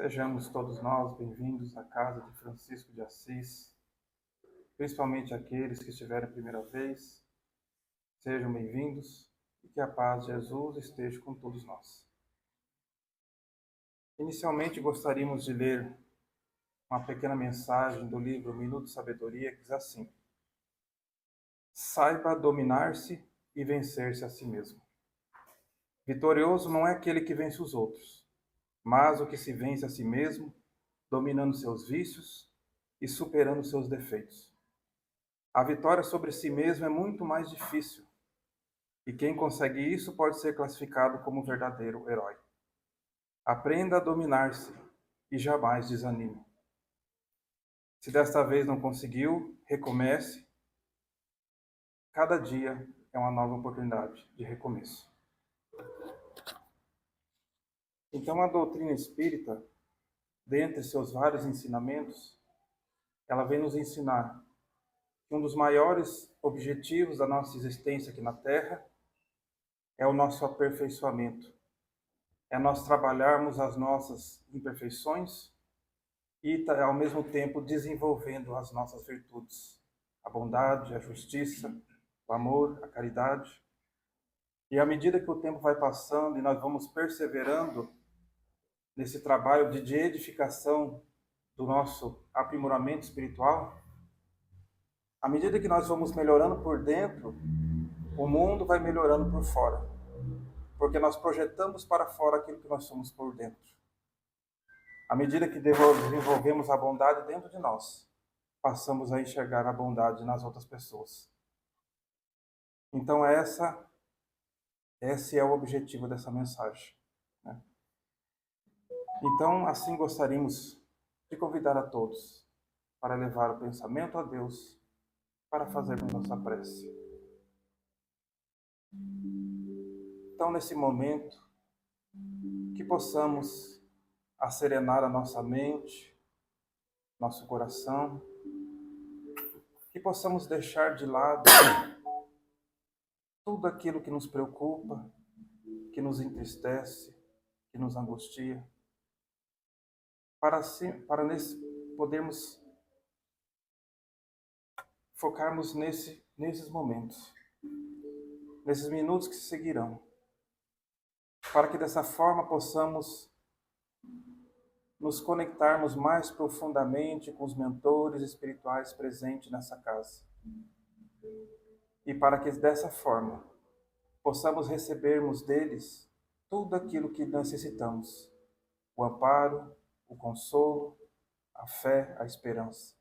Sejamos todos nós bem-vindos à casa de Francisco de Assis, principalmente aqueles que estiverem a primeira vez. Sejam bem-vindos e que a paz de Jesus esteja com todos nós. Inicialmente, gostaríamos de ler uma pequena mensagem do livro Minuto de Sabedoria, que diz assim: saiba dominar-se e vencer-se a si mesmo. Vitorioso não é aquele que vence os outros, mas o que se vence a si mesmo, dominando seus vícios e superando seus defeitos. A vitória sobre si mesmo é muito mais difícil, e quem consegue isso pode ser classificado como um verdadeiro herói. Aprenda a dominar-se e jamais desanime. Se desta vez não conseguiu, recomece. Cada dia é uma nova oportunidade de recomeço. Então, a doutrina espírita, dentre seus vários ensinamentos, ela vem nos ensinar que um dos maiores objetivos da nossa existência aqui na Terra é o nosso aperfeiçoamento. É nós trabalharmos as nossas imperfeições e, ao mesmo tempo, desenvolvendo as nossas virtudes. A bondade, a justiça, o amor, a caridade. E à medida que o tempo vai passando e nós vamos perseverando nesse trabalho de edificação do nosso aprimoramento espiritual, à medida que nós vamos melhorando por dentro, o mundo vai melhorando por fora. Porque nós projetamos para fora aquilo que nós somos por dentro. À medida que desenvolvemos a bondade dentro de nós, passamos a enxergar a bondade nas outras pessoas. Então esse é o objetivo dessa mensagem, né? Então, assim gostaríamos de convidar a todos para levar o pensamento a Deus, para fazermos nossa prece. Então, nesse momento, que possamos acerenar a nossa mente, nosso coração, que possamos deixar de lado tudo aquilo que nos preocupa, que nos entristece, que nos angustia, para podermos focarmos nesses momentos, nesses minutos que se seguirão, para que dessa forma possamos nos conectarmos mais profundamente com os mentores espirituais presentes nessa casa. E para que dessa forma possamos recebermos deles tudo aquilo que necessitamos: o amparo, o consolo, a fé, a esperança.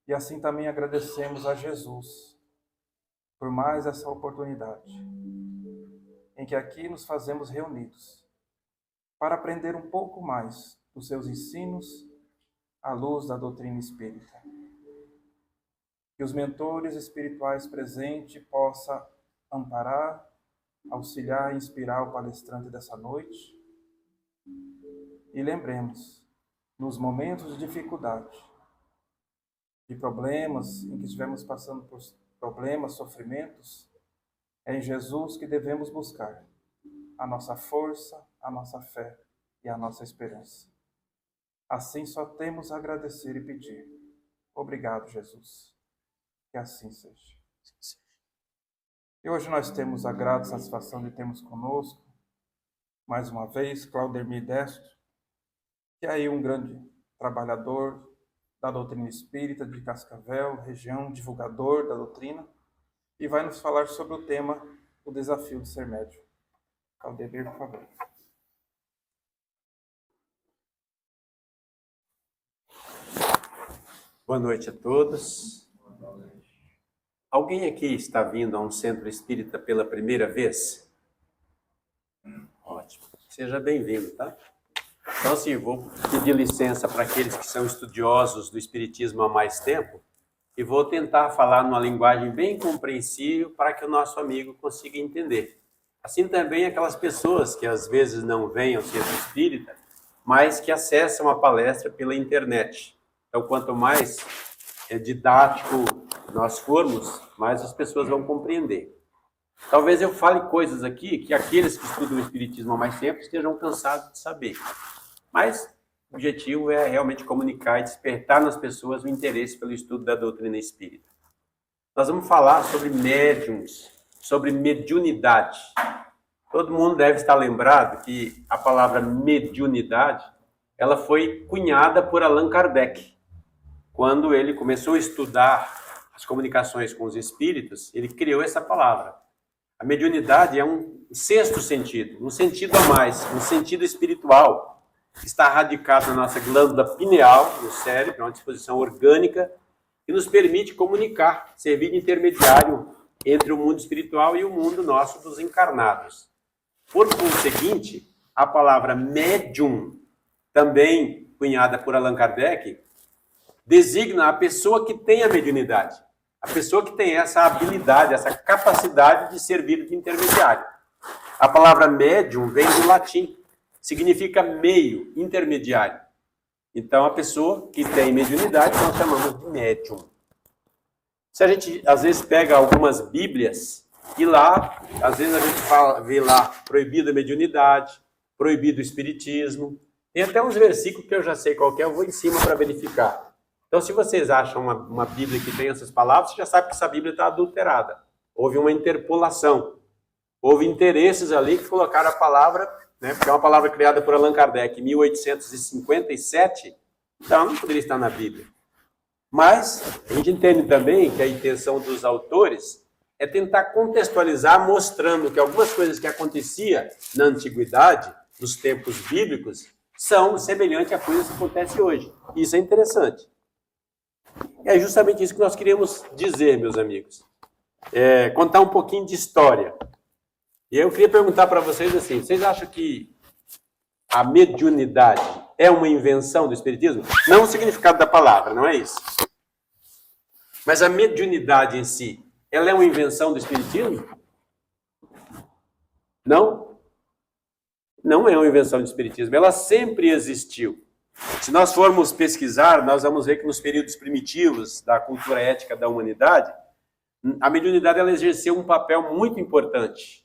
E assim também agradecemos a Jesus por mais essa oportunidade em que aqui nos fazemos reunidos para aprender um pouco mais dos seus ensinos à luz da doutrina espírita. Que os mentores espirituais presentes possam amparar, auxiliar e inspirar o palestrante dessa noite. E lembremos, nos momentos de dificuldade, de problemas, em que estivermos passando por problemas, sofrimentos, é em Jesus que devemos buscar a nossa força, a nossa fé e a nossa esperança. Assim só temos a agradecer e pedir. Obrigado, Jesus. Que assim seja. E hoje nós temos a grata satisfação de termos conosco, mais uma vez, Claudemir Destro, que é aí um grande trabalhador da doutrina espírita de Cascavel, região, divulgador da doutrina, e vai nos falar sobre o tema, o desafio de ser médium. Claudemir, por favor. Boa noite a todos. Alguém aqui está vindo a um centro espírita pela primeira vez? Ótimo. Seja bem-vindo, tá? Então, assim, vou pedir licença para aqueles que são estudiosos do espiritismo há mais tempo e vou tentar falar numa linguagem bem compreensível para que o nosso amigo consiga entender. Assim também aquelas pessoas que às vezes não vêm ao centro espírita, mas que acessam a palestra pela internet. Então, quanto mais didático nós formos, mais as pessoas vão compreender. Talvez eu fale coisas aqui que aqueles que estudam o espiritismo há mais tempo estejam cansados de saber. Mas o objetivo é realmente comunicar e despertar nas pessoas o interesse pelo estudo da doutrina espírita. Nós vamos falar sobre médiums, sobre mediunidade. Todo mundo deve estar lembrado que a palavra mediunidade, ela foi cunhada por Allan Kardec. Quando ele começou a estudar as comunicações com os espíritos, ele criou essa palavra. A mediunidade é um sexto sentido, um sentido a mais, um sentido espiritual, que está radicado na nossa glândula pineal, no cérebro, é uma disposição orgânica, que nos permite comunicar, servir de intermediário entre o mundo espiritual e o mundo nosso dos encarnados. Por conseguinte, a palavra médium, também cunhada por Allan Kardec, designa a pessoa que tem a mediunidade, a pessoa que tem essa habilidade, essa capacidade de servir de intermediário. A palavra médium vem do latim, significa meio, intermediário. Então, a pessoa que tem mediunidade, nós chamamos de médium. Se a gente, às vezes, pega algumas bíblias, e lá, às vezes a gente vê lá, proibido a mediunidade, proibido o espiritismo. Tem até uns versículos que eu já sei qual que é, eu vou em cima para verificar. Então, se vocês acham uma Bíblia que tem essas palavras, você já sabe que essa Bíblia está adulterada. Houve uma interpolação. Houve interesses ali que colocaram a palavra, né, porque é uma palavra criada por Allan Kardec em 1857, então não poderia estar na Bíblia. Mas a gente entende também que a intenção dos autores é tentar contextualizar, mostrando que algumas coisas que aconteciam na antiguidade, nos tempos bíblicos, são semelhantes a coisas que acontecem hoje. Isso é interessante. É justamente isso que nós queríamos dizer, meus amigos. Contar um pouquinho de história. E eu queria perguntar para vocês assim, vocês acham que a mediunidade é uma invenção do espiritismo? Não o significado da palavra, não é isso. Mas a mediunidade em si, ela é uma invenção do espiritismo? Não? Não é uma invenção do espiritismo, ela sempre existiu. Se nós formos pesquisar, nós vamos ver que nos períodos primitivos da cultura ética da humanidade, a mediunidade ela exerceu um papel muito importante.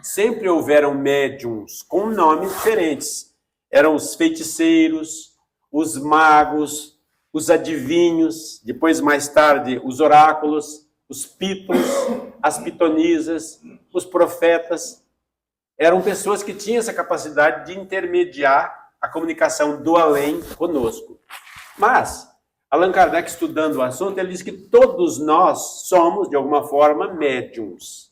Sempre houveram médiums com nomes diferentes. Eram os feiticeiros, os magos, os adivinhos, depois mais tarde os oráculos, os pítulos, as pitonisas, os profetas. Eram pessoas que tinham essa capacidade de intermediar a comunicação do além conosco. Mas Allan Kardec, estudando o assunto, ele diz que todos nós somos, de alguma forma, médiums.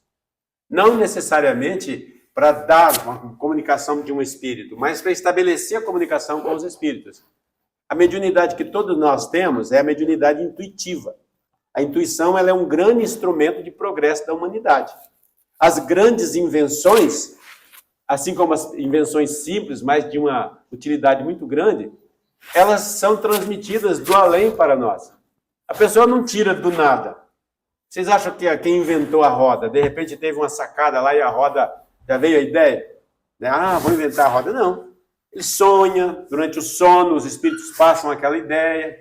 Não necessariamente para dar uma comunicação de um espírito, mas para estabelecer a comunicação com os espíritos. A mediunidade que todos nós temos é a mediunidade intuitiva. A intuição ela é um grande instrumento de progresso da humanidade. As grandes invenções, assim como as invenções simples, mas de uma utilidade muito grande, elas são transmitidas do além para nós. A pessoa não tira do nada. Vocês acham que quem inventou a roda, de repente teve uma sacada lá e a roda já veio a ideia? Vou inventar a roda. Não. Ele sonha, durante o sono os espíritos passam aquela ideia,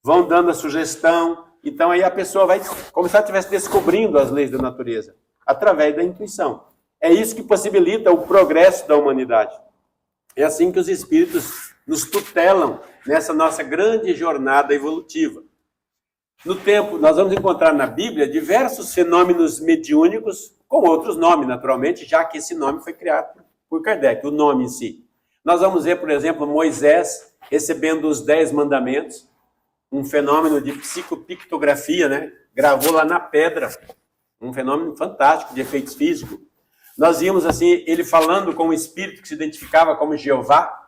vão dando a sugestão, então aí a pessoa vai, como se ela estivesse descobrindo as leis da natureza, através da intuição. É isso que possibilita o progresso da humanidade. É assim que os espíritos nos tutelam nessa nossa grande jornada evolutiva. No tempo, nós vamos encontrar na Bíblia diversos fenômenos mediúnicos, com outros nomes, naturalmente, já que esse nome foi criado por Kardec, o nome em si. Nós vamos ver, por exemplo, Moisés recebendo os 10 mandamentos, um fenômeno de psicopictografia, né? Gravou lá na pedra, um fenômeno fantástico de efeitos físicos. Nós vimos assim, ele falando com um espírito que se identificava como Jeová.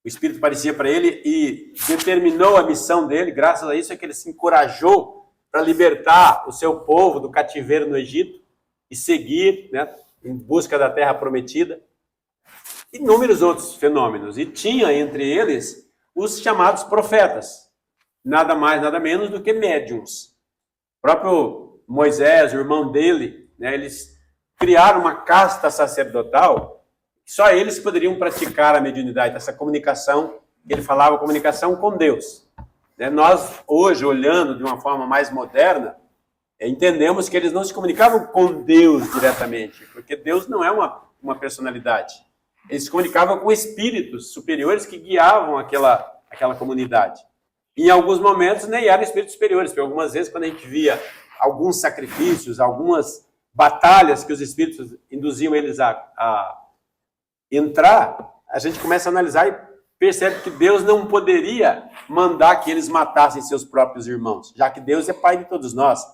O espírito aparecia para ele e determinou a missão dele. Graças a isso é que ele se encorajou para libertar o seu povo do cativeiro no Egito e seguir, né, em busca da terra prometida. Inúmeros outros fenômenos. E tinha entre eles os chamados profetas. Nada mais, nada menos do que médiums. O próprio Moisés, o irmão dele, né, eles criaram uma casta sacerdotal. Só eles poderiam praticar a mediunidade, essa comunicação, ele falava comunicação com Deus. Nós, hoje, olhando de uma forma mais moderna, entendemos que eles não se comunicavam com Deus diretamente, porque Deus não é uma personalidade. Eles se comunicavam com espíritos superiores que guiavam aquela comunidade. Em alguns momentos nem eram espíritos superiores, porque algumas vezes quando a gente via alguns sacrifícios, algumas batalhas que os espíritos induziam eles a entrar, a gente começa a analisar e percebe que Deus não poderia mandar que eles matassem seus próprios irmãos, já que Deus é Pai de todos nós,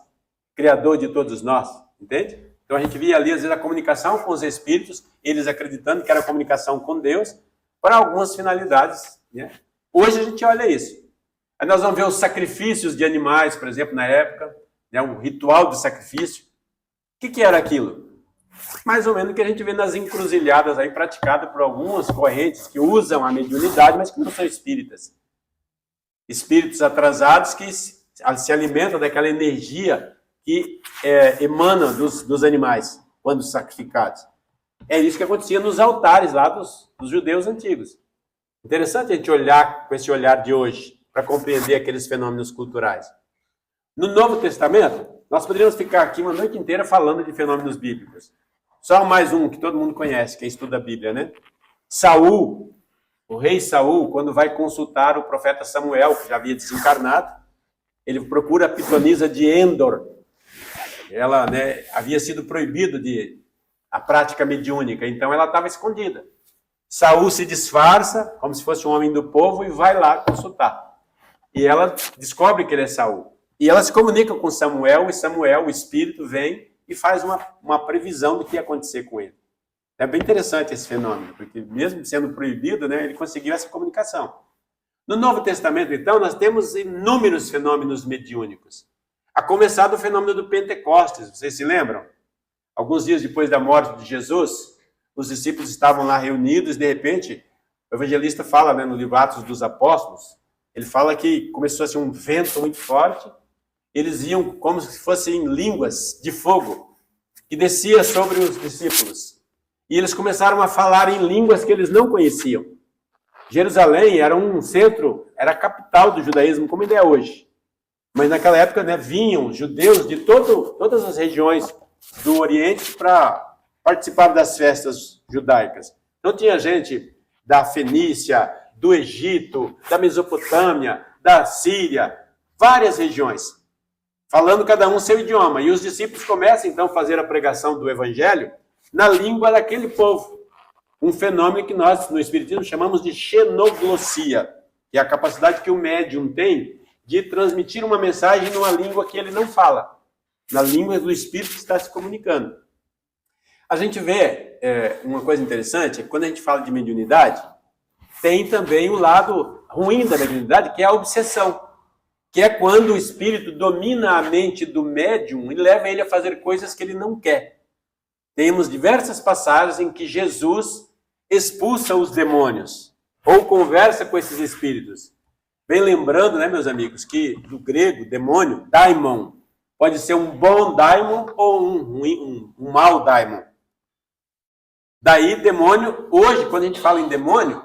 Criador de todos nós, entende? Então a gente via ali, às vezes, a comunicação com os espíritos, eles acreditando que era comunicação com Deus, para algumas finalidades, né? Hoje a gente olha isso. Aí nós vamos ver os sacrifícios de animais, por exemplo, na época, né, um ritual de sacrifício. O que era aquilo? Mais ou menos o que a gente vê nas encruzilhadas aí, praticado por algumas correntes que usam a mediunidade, mas que não são espíritas. Espíritos atrasados que se alimentam daquela energia que emana dos animais, quando sacrificados. É isso que acontecia nos altares lá dos judeus antigos. Interessante a gente olhar com esse olhar de hoje, para compreender aqueles fenômenos culturais. No Novo Testamento, nós poderíamos ficar aqui uma noite inteira falando de fenômenos bíblicos. Só mais um que todo mundo conhece, quem estuda a Bíblia, né? Saul, o rei Saul, quando vai consultar o profeta Samuel, que já havia desencarnado, ele procura a pitonisa de Endor. Ela, né, havia sido proibido a prática mediúnica, então ela estava escondida. Saul se disfarça, como se fosse um homem do povo, e vai lá consultar. E ela descobre que ele é Saul. E ela se comunica com Samuel, e Samuel, o espírito, vem e faz uma previsão do que ia acontecer com ele. É bem interessante esse fenômeno, porque mesmo sendo proibido, né, ele conseguiu essa comunicação. No Novo Testamento, então, nós temos inúmeros fenômenos mediúnicos. A começar do fenômeno do Pentecostes, vocês se lembram? Alguns dias depois da morte de Jesus, os discípulos estavam lá reunidos, e de repente, o evangelista fala, né, no livro Atos dos Apóstolos, ele fala que começou a ser um vento muito forte, eles iam como se fossem línguas de fogo, que descia sobre os discípulos. E eles começaram a falar em línguas que eles não conheciam. Jerusalém era um centro, era a capital do judaísmo, como ainda é hoje. Mas naquela época, né, vinham judeus de todas as regiões do Oriente para participar das festas judaicas. Então tinha gente da Fenícia, do Egito, da Mesopotâmia, da Síria, várias regiões, falando cada um seu idioma. E os discípulos começam então a fazer a pregação do evangelho na língua daquele povo. Um fenômeno que nós no Espiritismo chamamos de xenoglossia, que é a capacidade que o médium tem de transmitir uma mensagem numa língua que ele não fala, na língua do Espírito que está se comunicando. A gente vê uma coisa interessante, quando a gente fala de mediunidade, tem também o lado ruim da mediunidade, que é a obsessão, que é quando o espírito domina a mente do médium e leva ele a fazer coisas que ele não quer. Temos diversas passagens em que Jesus expulsa os demônios, ou conversa com esses espíritos. Bem lembrando, né, meus amigos, que do grego, demônio, daimon, pode ser um bom daimon ou um mau daimon. Daí, demônio, hoje, quando a gente fala em demônio,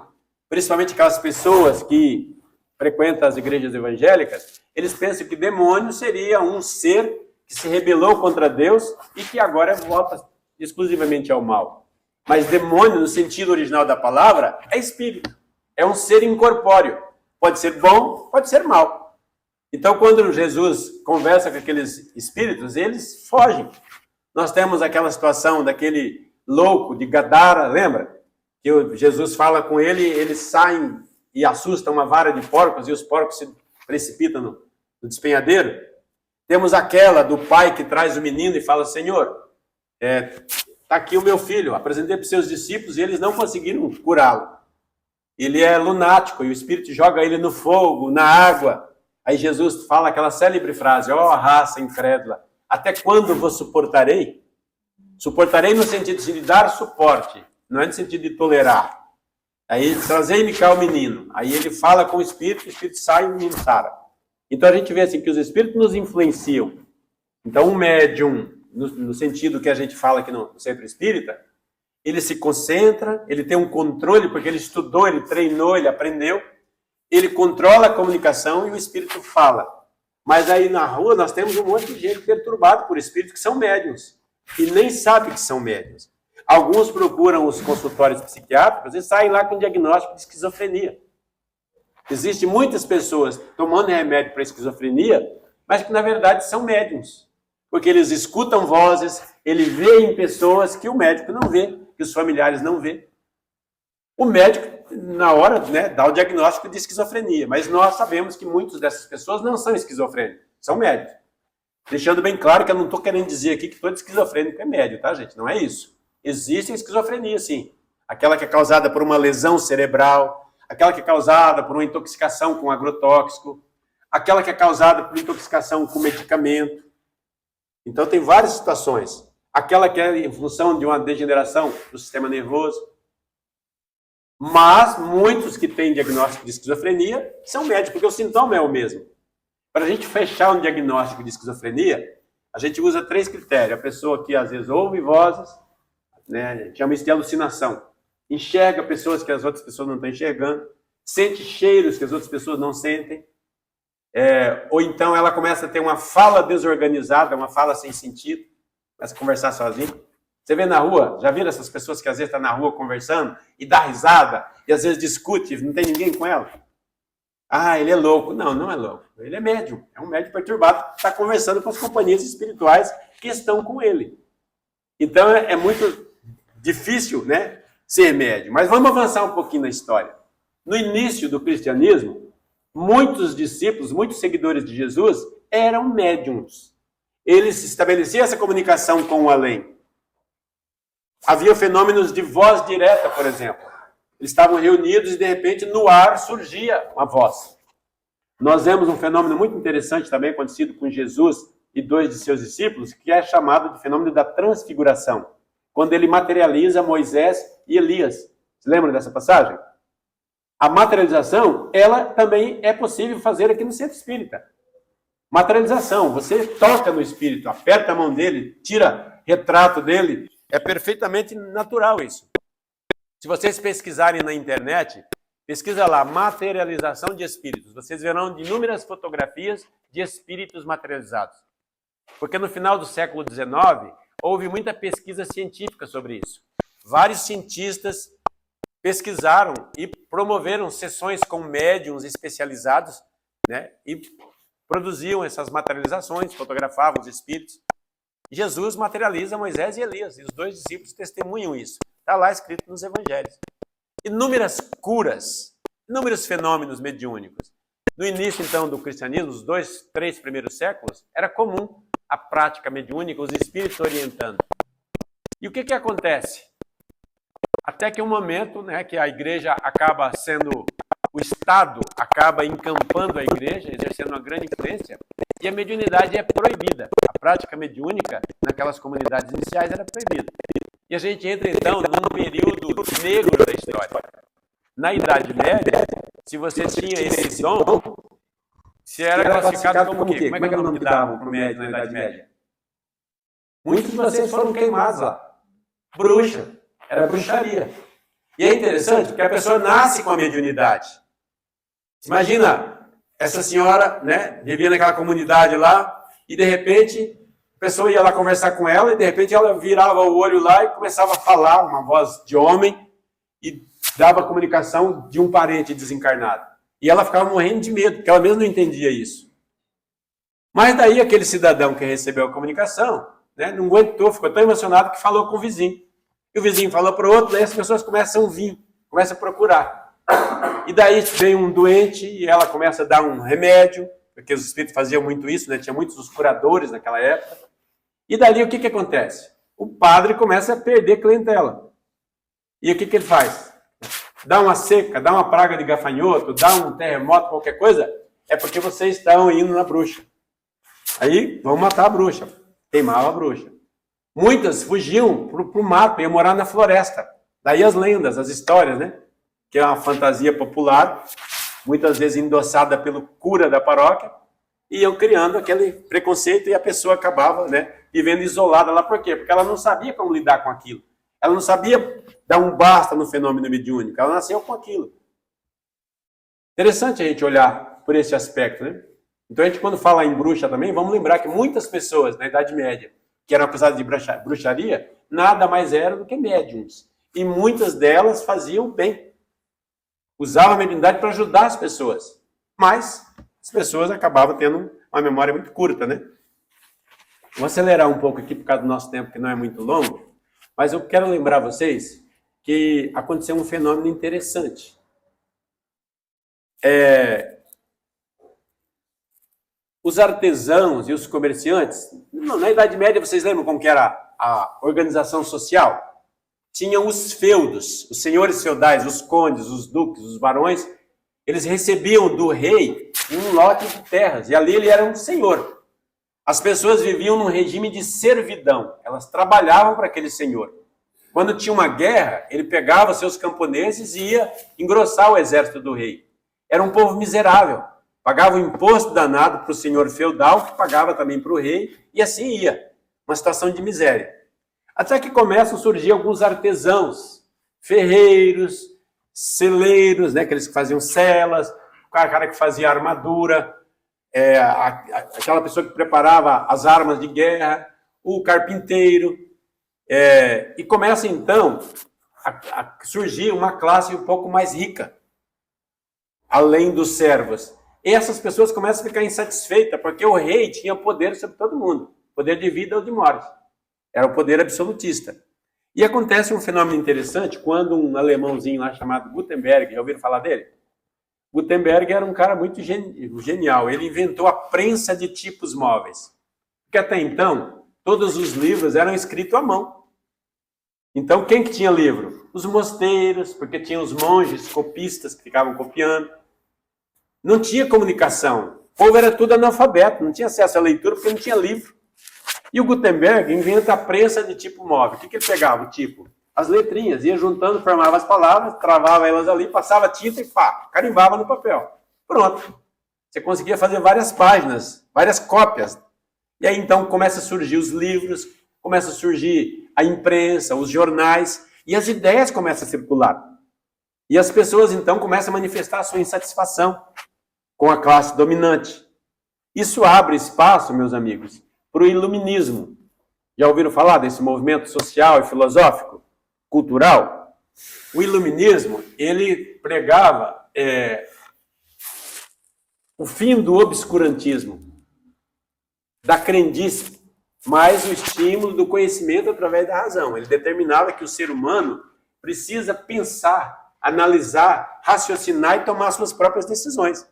principalmente aquelas pessoas que frequentam as igrejas evangélicas, eles pensam que demônio seria um ser que se rebelou contra Deus e que agora volta exclusivamente ao mal. Mas demônio, no sentido original da palavra, é espírito. É um ser incorpóreo. Pode ser bom, pode ser mal. Então, quando Jesus conversa com aqueles espíritos, eles fogem. Nós temos aquela situação daquele louco de Gadara, lembra? Que Jesus fala com ele, eles saem e assustam uma vara de porcos e os porcos se precipitam no despenhadeiro. Temos aquela do pai que traz o menino e fala, Senhor, está aqui o meu filho, apresentei para os seus discípulos e eles não conseguiram curá-lo. Ele é lunático e o Espírito joga ele no fogo, na água. Aí Jesus fala aquela célebre frase, ó raça incrédula, até quando vos suportarei? Suportarei no sentido de dar suporte, não é no sentido de tolerar. Aí, trazei-me cá o menino. Aí ele fala com o Espírito sai e o menino sara. Então a gente vê assim que os Espíritos nos influenciam. Então um médium, no sentido que a gente fala aqui no Centro Espírita, ele se concentra, ele tem um controle, porque ele estudou, ele treinou, ele aprendeu, ele controla a comunicação e o Espírito fala. Mas aí na rua nós temos um monte de gente perturbada por espíritos que são médiuns, e nem sabe que são médiuns. Alguns procuram os consultórios psiquiátricos e saem lá com diagnóstico de esquizofrenia. Existem muitas pessoas tomando remédio para esquizofrenia, mas que na verdade são médiums. Porque eles escutam vozes, ele vê em pessoas que o médico não vê, que os familiares não vê. O médico, na hora, né, dá o diagnóstico de esquizofrenia, mas nós sabemos que muitas dessas pessoas não são esquizofrênicos, são médicos. Deixando bem claro que eu não estou querendo dizer aqui que todo esquizofrênico é médio, tá, gente? Não é isso. Existe esquizofrenia, sim. Aquela que é causada por uma lesão cerebral, aquela que é causada por uma intoxicação com agrotóxico, aquela que é causada por intoxicação com medicamento. Então, tem várias situações. Aquela que é em função de uma degeneração do sistema nervoso. Mas muitos que têm diagnóstico de esquizofrenia são médicos, porque o sintoma é o mesmo. Para a gente fechar um diagnóstico de esquizofrenia, a gente usa 3 critérios. A pessoa que às vezes ouve vozes, né, a gente chama isso de alucinação. Enxerga pessoas que as outras pessoas não estão enxergando, sente cheiros que as outras pessoas não sentem, ou então ela começa a ter uma fala desorganizada, uma fala sem sentido, começa a conversar sozinha. Você vê na rua, já viram essas pessoas que às vezes estão na rua conversando e dá risada, e às vezes discute, não tem ninguém com ela? Ah, ele é louco. Não, não é louco. Ele é médium. É um médium perturbado que está conversando com as companhias espirituais que estão com ele. Então é muito difícil, né, ser médium. Mas vamos avançar um pouquinho na história. No início do cristianismo, muitos discípulos, muitos seguidores de Jesus eram médiums. Eles estabeleciam essa comunicação com o além. Havia fenômenos de voz direta, por exemplo. Eles estavam reunidos e, de repente, no ar surgia uma voz. Nós vemos um fenômeno muito interessante também acontecido com Jesus e 2 de seus discípulos, que é chamado de fenômeno da transfiguração, quando ele materializa Moisés e Elias. Você lembra dessa passagem? A materialização, ela também é possível fazer aqui no Centro Espírita. Materialização, você toca no Espírito, aperta a mão dele, tira retrato dele, é perfeitamente natural isso. Se vocês pesquisarem na internet, pesquisa lá, materialização de espíritos. Vocês verão de inúmeras fotografias de espíritos materializados. Porque no final do século XIX, houve muita pesquisa científica sobre isso. Vários cientistas pesquisaram e promoveram sessões com médiums especializados, né, e produziam essas materializações, fotografavam os espíritos. Jesus materializa Moisés e Elias, e os 2 discípulos testemunham isso. Está lá escrito nos evangelhos. Inúmeras curas, inúmeros fenômenos mediúnicos. No início, então, do cristianismo, os 2, 3 primeiros séculos, era comum a prática mediúnica, os espíritos orientando. E o que acontece? Até que um momento, né, que a igreja acaba sendo, o Estado acaba encampando a igreja, exercendo uma grande influência, e a mediunidade é proibida. A prática mediúnica, naquelas comunidades iniciais, era proibida. E a gente entra, então, num período negro da história. Na Idade Média, se você tinha esse dom, você era classificado como o quê? Como é que era o nome que davam para o médium na Idade Média? Muitos de vocês foram queimados lá. Bruxa. Era bruxaria. E é interessante porque a pessoa nasce com a mediunidade. Imagina, essa senhora, né, vivia naquela comunidade lá, e de repente a pessoa ia lá conversar com ela, e de repente ela virava o olho lá e começava a falar, uma voz de homem, e dava a comunicação de um parente desencarnado. E ela ficava morrendo de medo, porque ela mesma não entendia isso. Mas daí aquele cidadão que recebeu a comunicação, né, não aguentou, ficou tão emocionado que falou com o vizinho. E o vizinho falou para o outro, daí as pessoas começam a vir, começam a procurar. E daí vem um doente e ela começa a dar um remédio, porque os espíritos faziam muito isso, né? Tinha muitos os curadores naquela época. E dali o que acontece? O padre começa a perder clientela. E o que ele faz? Dá uma seca, dá uma praga de gafanhoto, dá um terremoto, qualquer coisa, é porque vocês estão indo na bruxa. Aí vão matar a bruxa, queimava a bruxa. Muitas fugiam para o mato, iam morar na floresta. Daí as lendas, as histórias, né? Que é uma fantasia popular, muitas vezes endossada pelo cura da paróquia, e iam criando aquele preconceito e a pessoa acabava, né, vivendo isolada lá. Por quê? Porque ela não sabia como lidar com aquilo. Ela não sabia dar um basta no fenômeno mediúnico. Ela nasceu com aquilo. Interessante a gente olhar por esse aspecto, né? Então a gente, quando fala em bruxa também, vamos lembrar que muitas pessoas na Idade Média, que eram acusadas de bruxaria, nada mais eram do que médiums. E muitas delas faziam bem. Usavam a mediunidade para ajudar as pessoas. Mas as pessoas acabavam tendo uma memória muito curta, né? Vou acelerar um pouco aqui por causa do nosso tempo, que não é muito longo. Mas eu quero lembrar vocês que aconteceu um fenômeno interessante. Os artesãos e os comerciantes, na Idade Média, vocês lembram como que era a organização social? Tinham os feudos, os senhores feudais, os condes, os duques, os barões, eles recebiam do rei um lote de terras, e ali ele era um senhor. As pessoas viviam num regime de servidão, elas trabalhavam para aquele senhor. Quando tinha uma guerra, ele pegava seus camponeses e ia engrossar o exército do rei. Era um povo miserável, pagava um imposto danado para o senhor feudal, que pagava também para o rei, e assim ia, uma situação de miséria. Até que começam a surgir alguns artesãos, ferreiros, celeiros, né, aqueles que faziam celas, o cara que fazia armadura, aquela pessoa que preparava as armas de guerra, o carpinteiro, e começa então a surgir uma classe um pouco mais rica, além dos servos. E essas pessoas começam a ficar insatisfeitas, porque o rei tinha poder sobre todo mundo, poder de vida ou de morte. Era o poder absolutista. E acontece um fenômeno interessante quando um alemãozinho lá chamado Gutenberg, já ouviram falar dele? Gutenberg era um cara muito genial. Ele inventou a prensa de tipos móveis. Porque até então, todos os livros eram escritos à mão. Então, quem que tinha livro? Os mosteiros, porque tinha os monges copistas que ficavam copiando. Não tinha comunicação. O povo era tudo analfabeto, não tinha acesso à leitura porque não tinha livro. E o Gutenberg inventa a prensa de tipo móvel. O que ele pegava? O tipo, as letrinhas, ia juntando, formava as palavras, travava elas ali, passava tinta e pá, carimbava no papel. Pronto. Você conseguia fazer várias páginas, várias cópias. E aí então começa a surgir os livros, começa a surgir a imprensa, os jornais, e as ideias começam a circular. E as pessoas então começam a manifestar a sua insatisfação com a classe dominante. Isso abre espaço, meus amigos, para o iluminismo. Já ouviram falar desse movimento social e filosófico, cultural? O iluminismo, ele pregava o fim do obscurantismo, da crendice, mas o estímulo do conhecimento através da razão. Ele determinava que o ser humano precisa pensar, analisar, raciocinar e tomar suas próprias decisões.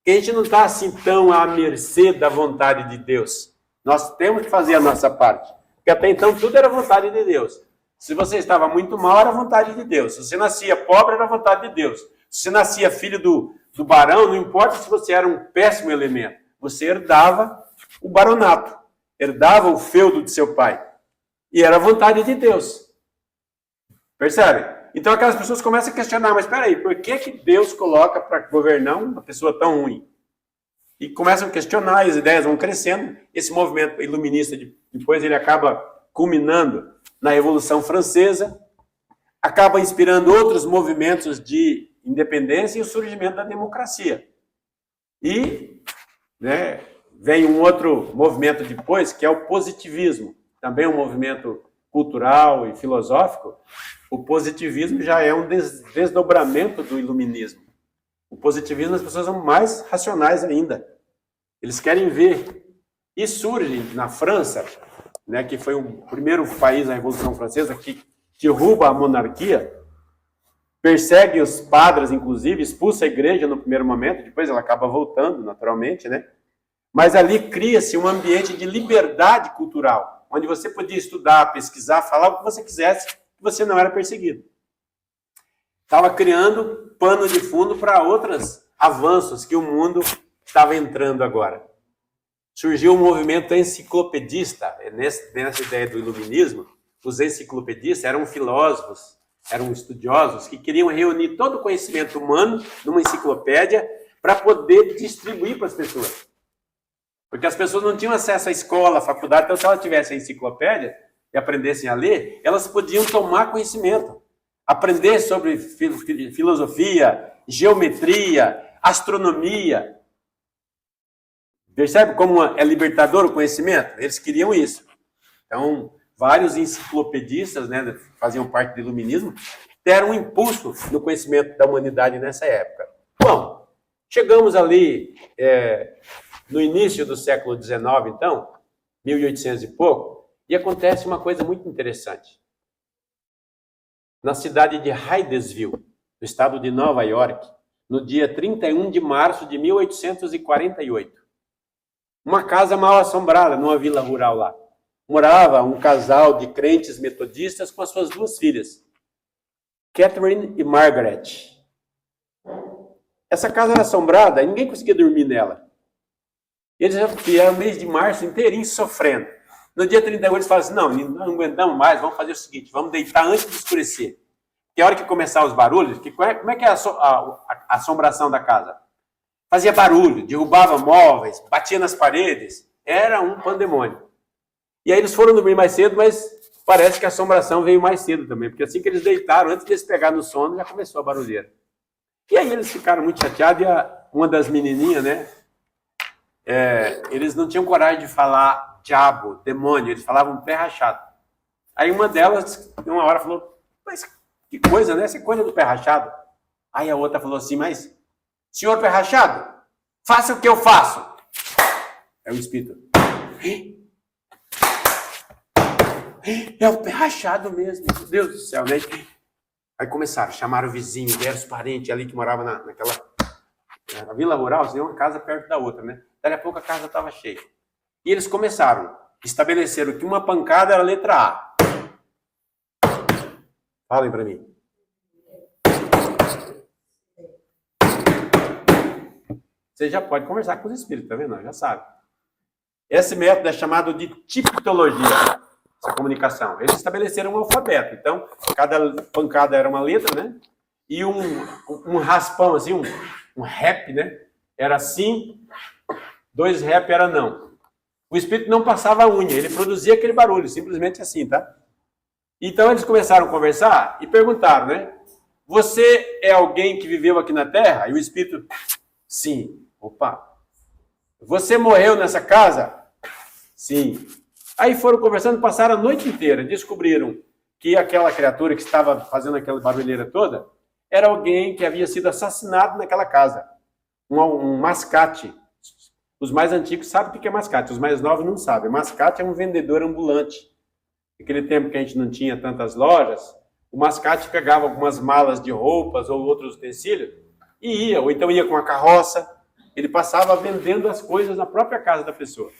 Que a gente não está assim tão à mercê da vontade de Deus. Nós temos que fazer a nossa parte. Porque até então tudo era vontade de Deus. Se você estava muito mal, era vontade de Deus. Se você nascia pobre, era vontade de Deus. Se você nascia filho do barão, não importa se você era um péssimo elemento. Você herdava o baronato. Herdava o feudo de seu pai. E era vontade de Deus. Percebe? Então aquelas pessoas começam a questionar, mas espera aí, por que Deus coloca para governar uma pessoa tão ruim? E começam a questionar, as ideias vão crescendo. Esse movimento iluminista, depois ele acaba culminando na Revolução Francesa, acaba inspirando outros movimentos de independência e o surgimento da democracia. E vem um outro movimento depois, que é o positivismo, também um movimento cultural e filosófico. O positivismo já é um desdobramento do iluminismo. O positivismo, as pessoas são mais racionais ainda. Eles querem ver. E surge na França, que foi o primeiro país da Revolução Francesa que derruba a monarquia, persegue os padres, inclusive, expulsa a igreja no primeiro momento, depois ela acaba voltando, naturalmente, Mas ali cria-se um ambiente de liberdade cultural, onde você podia estudar, pesquisar, falar o que você quisesse, que você não era perseguido. Estava criando pano de fundo para outros avanços que o mundo estava entrando agora. Surgiu um movimento enciclopedista. Nessa ideia do iluminismo, os enciclopedistas eram filósofos, eram estudiosos que queriam reunir todo o conhecimento humano numa enciclopédia para poder distribuir para as pessoas. Porque as pessoas não tinham acesso à escola, à faculdade, então se elas tivessem a enciclopédia e aprendessem a ler, elas podiam tomar conhecimento. Aprender sobre filosofia, geometria, astronomia. Percebe como é libertador o conhecimento? Eles queriam isso. Então, vários enciclopedistas, né, faziam parte do iluminismo, deram um impulso no conhecimento da humanidade nessa época. Bom, chegamos ali no início do século XIX, então, 1800 e pouco, e acontece uma coisa muito interessante. Na cidade de Hydesville, no estado de Nova York, no dia 31 de março de 1848. Uma casa mal assombrada, numa vila rural lá. Morava um casal de crentes metodistas com as suas duas filhas, Catherine e Margaret. Essa casa era assombrada e ninguém conseguia dormir nela. Eles já ficaram o mês de março inteirinho sofrendo. No dia 31 eles falaram assim, não aguentamos mais, vamos fazer o seguinte, vamos deitar antes de escurecer. Que a hora que começar os barulhos, como é que é a assombração da casa? Fazia barulho, derrubava móveis, batia nas paredes, era um pandemônio. E aí eles foram dormir mais cedo, mas parece que a assombração veio mais cedo também, porque assim que eles deitaram, antes de eles pegarem no sono, já começou a barulheira. E aí eles ficaram muito chateados e uma das menininhas, né, eles não tinham coragem de falar diabo, demônio, eles falavam pé rachado. Aí uma delas, uma hora, falou, mas que coisa, né, essa coisa do pé rachado. Aí a outra falou assim, mas, senhor pé rachado, faça o que eu faço. É o espírito. É o pé rachado mesmo, meu Deus do céu, né? Aí começaram, chamaram o vizinho, deram os parentes ali que moravam naquela vila rural, tinha uma casa perto da outra, né? Daí a pouco a casa estava cheia. E eles começaram, estabeleceram que uma pancada era a letra A. Falem para mim. Você já pode conversar com os espíritos, tá vendo? Já sabe. Esse método é chamado de tipologia, essa comunicação. Eles estabeleceram um alfabeto. Então, cada pancada era uma letra, né? E um raspão, assim, um rap, né? Era sim, 2 rap era não. O espírito não passava a unha, ele produzia aquele barulho, simplesmente assim, tá? Então, eles começaram a conversar e perguntaram, né? Você é alguém que viveu aqui na Terra? E o espírito, sim. Opa. Você morreu nessa casa? Sim. Aí foram conversando, passaram a noite inteira, descobriram que aquela criatura que estava fazendo aquela barulheira toda era alguém que havia sido assassinado naquela casa. Um mascate. Os mais antigos sabem o que é mascate, os mais novos não sabem. Mascate é um vendedor ambulante. Naquele tempo que a gente não tinha tantas lojas, o mascate pegava algumas malas de roupas ou outros utensílios e ia, ou então ia com a carroça. Ele passava vendendo as coisas na própria casa da pessoa.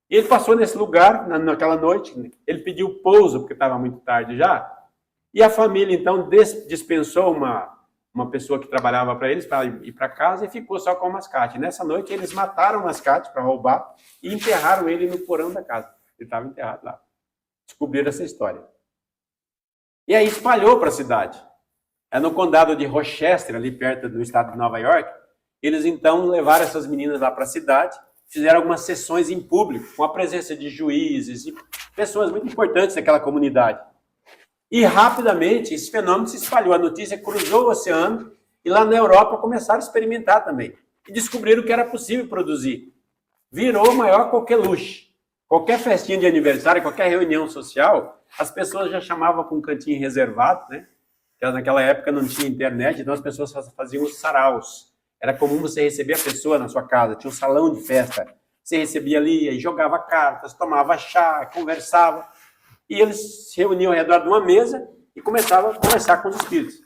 E ele passou nesse lugar, naquela noite, ele pediu pouso, porque estava muito tarde já, e a família, então, dispensou uma pessoa que trabalhava para eles, para ir para casa, e ficou só com o mascate. Nessa noite, eles mataram o mascate para roubar e enterraram ele no porão da casa. Ele estava enterrado lá. Descobriram essa história. E aí espalhou para a cidade. É no condado de Rochester, ali perto do estado de Nova York, eles, então, levaram essas meninas lá para a cidade, fizeram algumas sessões em público, com a presença de juízes e pessoas muito importantes daquela comunidade. E rapidamente esse fenômeno se espalhou, a notícia cruzou o oceano e lá na Europa começaram a experimentar também. E descobriram que era possível produzir. Virou maior coqueluche. Qualquer festinha de aniversário, qualquer reunião social, as pessoas já chamavam para um cantinho reservado, né? Porque naquela época não tinha internet, então as pessoas faziam os saraus. Era comum você receber a pessoa na sua casa, tinha um salão de festa. Você recebia ali, aí jogava cartas, tomava chá, conversava. E eles se reuniam ao redor de uma mesa e começavam a conversar com os espíritos.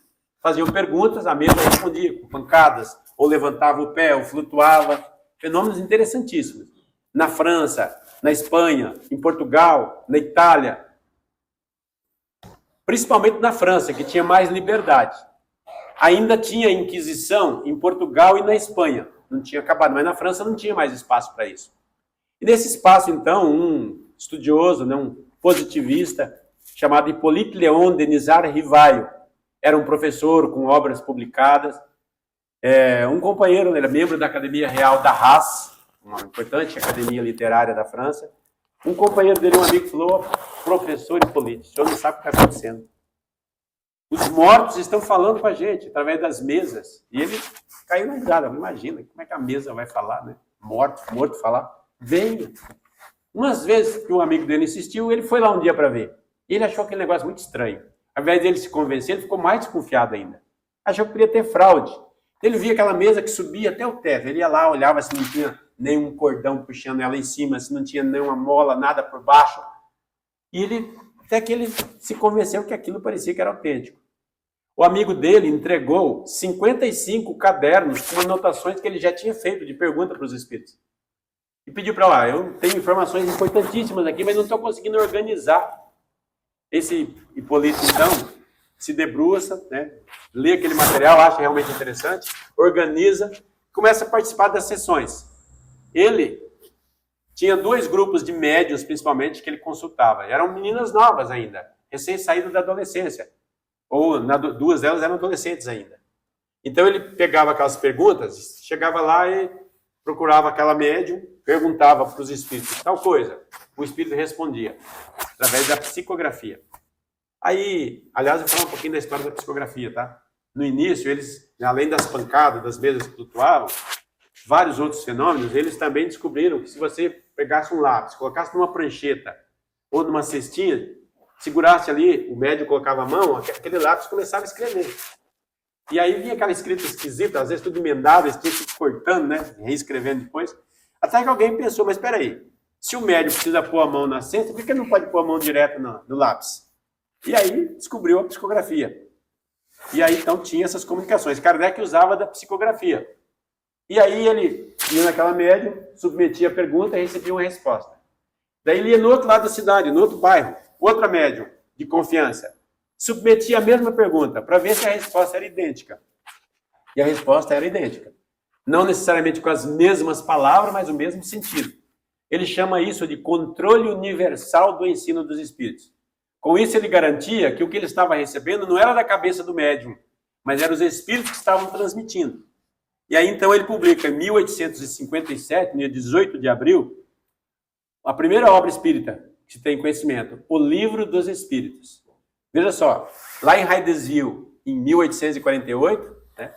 Faziam perguntas, a mesa respondia com pancadas, ou levantava o pé, ou flutuava. Fenômenos interessantíssimos. Na França, na Espanha, em Portugal, na Itália. Principalmente na França, que tinha mais liberdade. Ainda tinha Inquisição em Portugal e na Espanha. Não tinha acabado, mas na França não tinha mais espaço para isso. E nesse espaço, então, um estudioso, né, um positivista, chamado Hippolyte Léon Denisard Rivaio, era um professor com obras publicadas, um companheiro, ele era membro da Academia Real da Haas, uma importante academia literária da França. Um companheiro dele, um amigo, falou, professor Hippolyte, o senhor não sabe o que está acontecendo. Os mortos estão falando com a gente, através das mesas. E ele caiu na risada. Imagina, como é que a mesa vai falar, né? Morto falar. Venha. Umas vezes que um amigo dele insistiu, ele foi lá um dia para ver. Ele achou aquele negócio muito estranho. Ao invés dele se convencer, ele ficou mais desconfiado ainda. Achou que podia ter fraude. Ele via aquela mesa que subia até o teto. Ele ia lá, olhava se não tinha nenhum cordão puxando ela em cima, se não tinha nenhuma mola, nada por baixo. E até que ele se convenceu que aquilo parecia que era autêntico. O amigo dele entregou 55 cadernos com anotações que ele já tinha feito de pergunta para os espíritos. E pediu para lá, eu tenho informações importantíssimas aqui, mas não estou conseguindo organizar. Esse Hipólito, então, se debruça, né, lê aquele material, acha realmente interessante, organiza, começa a participar das sessões. Ele tinha 2 grupos de médiuns, principalmente, que ele consultava. Eram meninas novas ainda, recém-saídas da adolescência. Ou 2 delas eram adolescentes ainda. Então ele pegava aquelas perguntas, chegava lá e procurava aquela médium, perguntava para os espíritos tal coisa. O espírito respondia, através da psicografia. Aí, aliás, eu vou falar um pouquinho da história da psicografia, tá? No início, eles, além das pancadas, das mesas que flutuavam, vários outros fenômenos, eles também descobriram que se você pegasse um lápis, colocasse numa prancheta ou numa cestinha, segurasse ali, o médium colocava a mão, aquele lápis começava a escrever. E aí vinha aquela escrita esquisita, às vezes tudo emendado, eles tinham que ir cortando, né? Reescrevendo depois. Até que alguém pensou, mas espera aí, se o médium precisa pôr a mão na cesta, por que ele não pode pôr a mão direto no lápis? E aí descobriu a psicografia. E aí então tinha essas comunicações. Kardec usava da psicografia. E aí ele ia naquela médium, submetia a pergunta e recebia uma resposta. Daí ele ia no outro lado da cidade, no outro bairro, outra médium de confiança, submetia a mesma pergunta para ver se a resposta era idêntica. E a resposta era idêntica. Não necessariamente com as mesmas palavras, mas o mesmo sentido. Ele chama isso de controle universal do ensino dos espíritos. Com isso ele garantia que o que ele estava recebendo não era da cabeça do médium, mas eram os espíritos que estavam transmitindo. E aí então ele publica em 1857, no dia 18 de abril, a primeira obra espírita que se tem conhecimento, O Livro dos Espíritos. Veja só, lá em Hydesville, em 1848, né,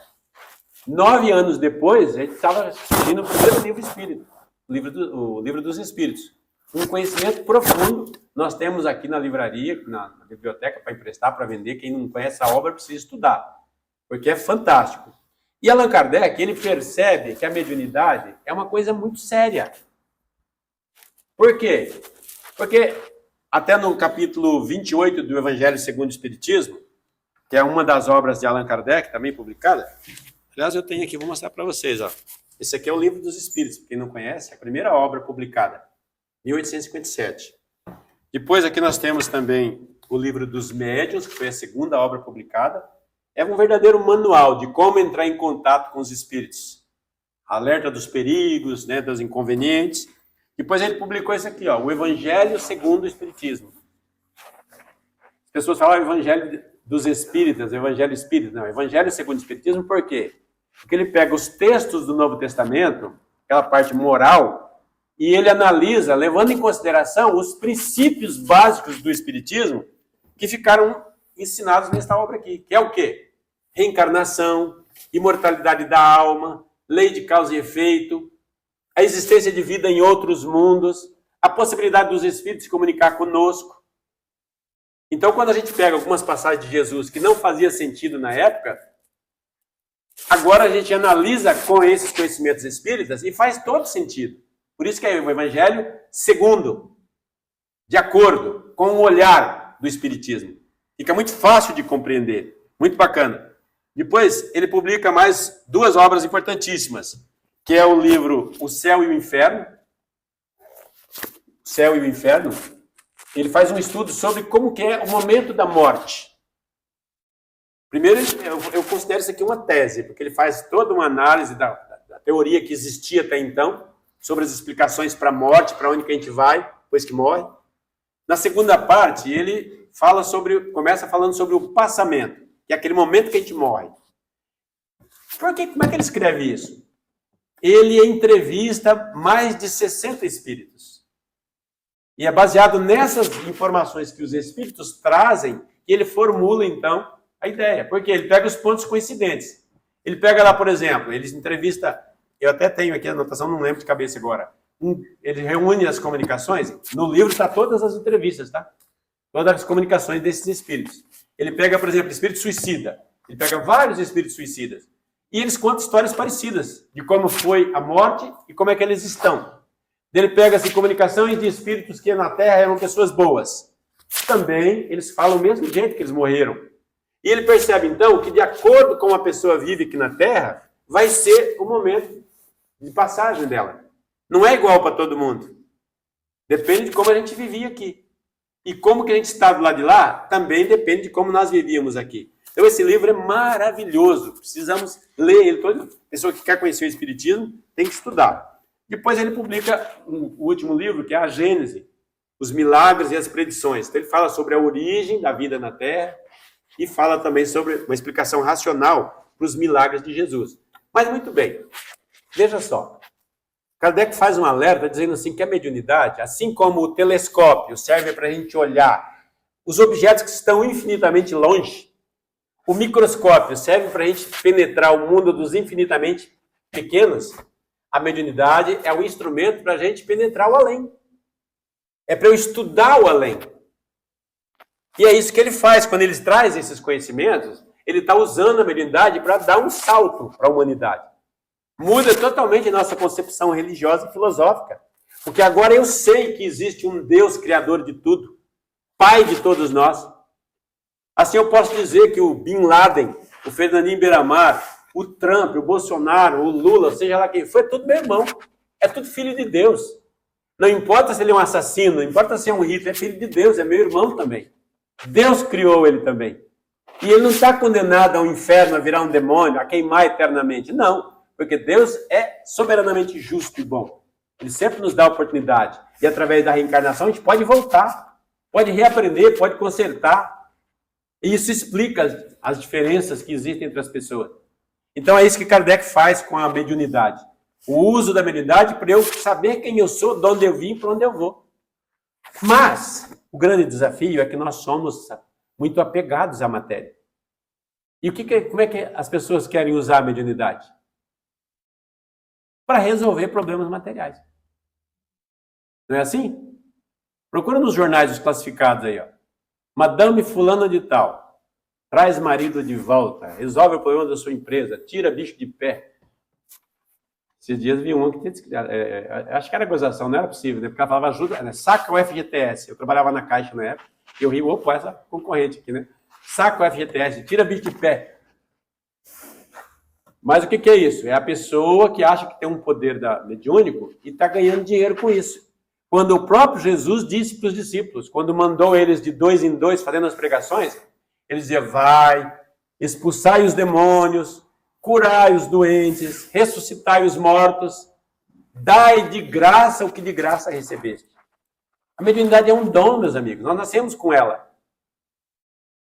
9 anos depois, a gente estava surgindo o primeiro livro espírita, o livro dos Espíritos. Um conhecimento profundo, nós temos aqui na livraria, na biblioteca, para emprestar, para vender. Quem não conhece a obra precisa estudar, porque é fantástico. E Allan Kardec, ele percebe que a mediunidade é uma coisa muito séria. Por quê? Porque até no capítulo 28 do Evangelho segundo o Espiritismo, que é uma das obras de Allan Kardec, também publicada, aliás, eu tenho aqui, vou mostrar para vocês. Ó. Esse aqui é o Livro dos Espíritos, para quem não conhece, é a primeira obra publicada, 1857. Depois aqui nós temos também o Livro dos Médiuns, que foi a segunda obra publicada. É um verdadeiro manual de como entrar em contato com os espíritos. Alerta dos perigos, né, dos inconvenientes. Depois ele publicou esse aqui, ó, o Evangelho segundo o Espiritismo. As pessoas falam Evangelho dos Espíritas, Evangelho Espírita. Não, Evangelho segundo o Espiritismo, por quê? Porque ele pega os textos do Novo Testamento, aquela parte moral, e ele analisa, levando em consideração os princípios básicos do Espiritismo que ficaram ensinados nesta obra aqui, que é o quê? Reencarnação, imortalidade da alma, lei de causa e efeito, a existência de vida em outros mundos, a possibilidade dos espíritos se comunicar conosco. Então, quando a gente pega algumas passagens de Jesus que não fazia sentido na época, agora a gente analisa com esses conhecimentos espíritas e faz todo sentido. Por isso que é o Evangelho segundo, de acordo com o olhar do Espiritismo. Fica muito fácil de compreender, muito bacana. Depois, ele publica mais 2 obras importantíssimas, que é o livro O Céu e o Inferno. O Céu e o Inferno. Ele faz um estudo sobre como que é o momento da morte. Primeiro, eu considero isso aqui uma tese, porque ele faz toda uma análise da teoria que existia até então, sobre as explicações para a morte, para onde que a gente vai depois que morre. Na segunda parte, ele começa falando sobre o passamento, que é aquele momento que a gente morre. Como é que ele escreve isso? Ele entrevista mais de 60 espíritos. E é baseado nessas informações que os espíritos trazem que ele formula, então, a ideia. Porque ele pega os pontos coincidentes. Ele pega lá, por exemplo, ele entrevista, eu até tenho aqui a anotação, não lembro de cabeça agora, ele reúne as comunicações. No livro está todas as entrevistas, tá? Todas as comunicações desses espíritos. Ele pega, por exemplo, espírito suicida. Ele pega vários espíritos suicidas. E eles contam histórias parecidas de como foi a morte e como é que eles estão. Ele pega assim, comunicações de espíritos que na Terra eram pessoas boas. Também eles falam o mesmo jeito que eles morreram. E ele percebe então que de acordo com a pessoa vive aqui na Terra, vai ser o momento de passagem dela. Não é igual para todo mundo. Depende de como a gente vivia aqui. E como que a gente está do lado de lá, também depende de como nós vivíamos aqui. Então esse livro é maravilhoso. Precisamos ler ele. Toda pessoa que quer conhecer o Espiritismo tem que estudar. Depois ele publica o último livro, que é a Gênese, os milagres e as predições. Então ele fala sobre a origem da vida na Terra e fala também sobre uma explicação racional para os milagres de Jesus. Mas muito bem, veja só. Kardec faz um alerta dizendo assim que a mediunidade, assim como o telescópio serve para a gente olhar os objetos que estão infinitamente longe, o microscópio serve para a gente penetrar o mundo dos infinitamente pequenos, a mediunidade é o instrumento para a gente penetrar o além. É para eu estudar o além. E é isso que ele faz. Quando ele traz esses conhecimentos, ele está usando a mediunidade para dar um salto para a humanidade. Muda totalmente a nossa concepção religiosa e filosófica. Porque agora eu sei que existe um Deus criador de tudo, Pai de todos nós. Assim eu posso dizer que o Bin Laden, o Fernandinho Beiramar, o Trump, o Bolsonaro, o Lula, seja lá quem for, é tudo meu irmão. É tudo filho de Deus. Não importa se ele é um assassino, não importa se é um Hitler, é filho de Deus, é meu irmão também. Deus criou ele também. E ele não está condenado ao inferno, a virar um demônio, a queimar eternamente. Não, porque Deus é soberanamente justo e bom. Ele sempre nos dá a oportunidade. E através da reencarnação a gente pode voltar, pode reaprender, pode consertar. E isso explica as diferenças que existem entre as pessoas. Então é isso que Kardec faz com a mediunidade. O uso da mediunidade para eu saber quem eu sou, de onde eu vim e para onde eu vou. Mas o grande desafio é que nós somos muito apegados à matéria. E como é que as pessoas querem usar a mediunidade? Para resolver problemas materiais. Não é assim? Procura nos jornais os classificados aí, ó. Madame fulana de tal. Traz marido de volta, resolve o problema da sua empresa, tira bicho de pé. Esses dias vi um que acho que era gozação, não era possível, né? Porque ela falava ajuda, né? Saca o FGTS. Eu trabalhava na Caixa na época, e eu ri, opa, essa concorrente aqui, né? Saca o FGTS, tira bicho de pé. Mas o que é isso? É a pessoa que acha que tem um poder mediúnico e está ganhando dinheiro com isso. Quando o próprio Jesus disse para os discípulos, quando mandou eles de 2 em 2 fazendo as pregações, ele dizia, vai, expulsai os demônios, curai os doentes, ressuscitai os mortos, dai de graça o que de graça recebeste. A mediunidade é um dom, meus amigos, nós nascemos com ela.